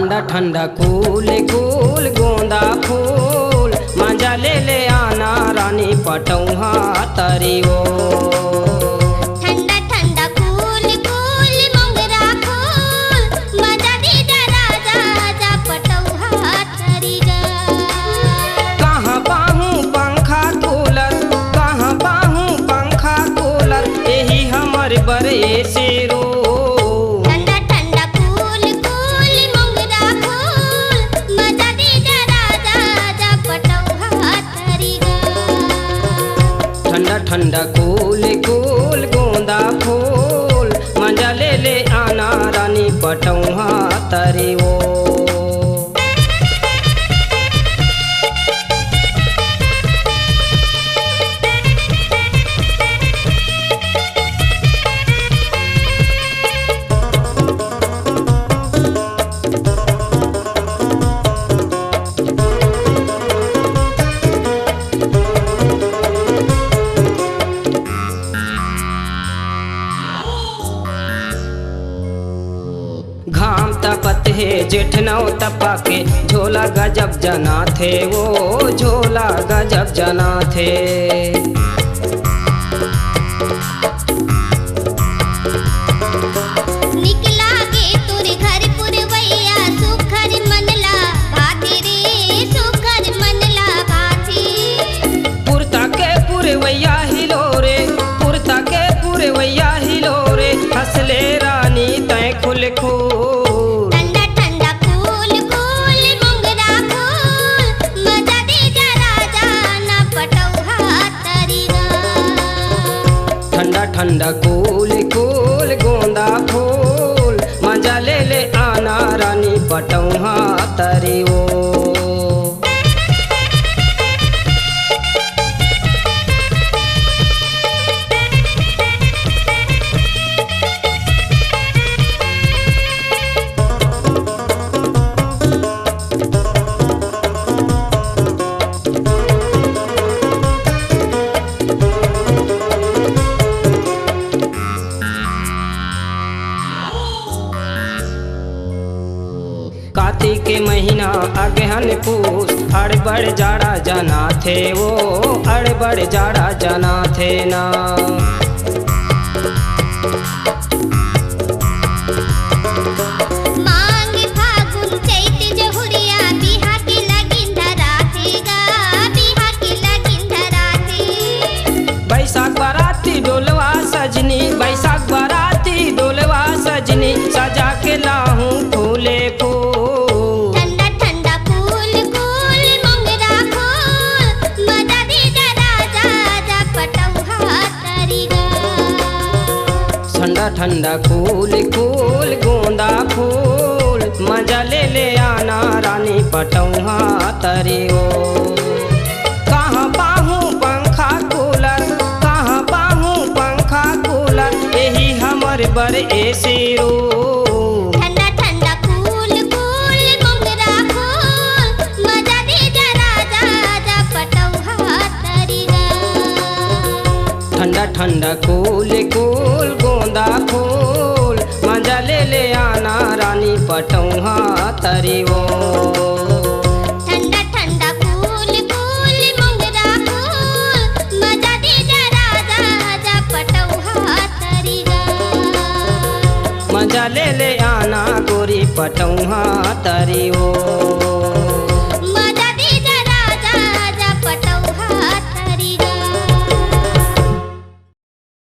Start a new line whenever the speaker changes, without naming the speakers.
ठंडा ठंडा कूल कूल गोंदा फूल मजा ले ले आना रानी पटौहा तरी ओ।
ठंडा ठंडा कूल कूल मोगरा फूल मजा दे जा राजा जा पटौहा तरी गा।
कहाँ पाहूँ पंखा कूलर कहाँ पाहूँ पंखा कूलर यही हमर बरे से रो। ठंडा कूल कूल गोंदा फूल मजा ले ले आना रानी पटौहा तरी ओ। घाम तपत है जेठनौ तपा के झोला गजब जना थे वो झोला गजब जना थे।
निकला के तुर घर पुरवैया सुखर मनला भाती रे सुखर मनला भाती।
पुरता के पुरवैया हिलो रे पुरता के पुरवैया हिलो रे हंसले रानी तय खुल खूल। ठंडा कूल कूल गोंदा फूल मजा ले ले आना रानी पटौहा तरी ओ। कार्तिक के महीना अगहन पूस अड़बड़ जाड़ा जना थे वो अड़बड़ जाड़ा जना थे ना।
मांग फागुन चैत जहुरिया बिहा की लगिन धरा थे गा बिहा की लगिन धरा थे।
बैसाख बाराती डोलवा सजनी बैसाख बाराती डोलवा सजनी सजा के लाहूं फूले फूल। ठंडा कूल कूल गोंदा फूल मजा ले ले आना रानी पटौहा तरी ओ। कहाँ पाहूँ पंखा कूलर कहाँ पाहूँ पंखा कूलर यही हमर बर ऐसे रो।
ठंडा ठंडा कूल कूल मोगरा फूल मजा दे जा राजा जा पटौहा तरी गा।
ठंडा ठंडा कूल कूल गोंदा फूल मजा ले ले आना रानी पटौहा तरी ओ।
ठंडा ठंडा कूल कूल मोगरा फूल मजा दे जा राजा जा पटौहा तरी गा।
मजा ले ले आना गोरी पटौहा तरी ओ।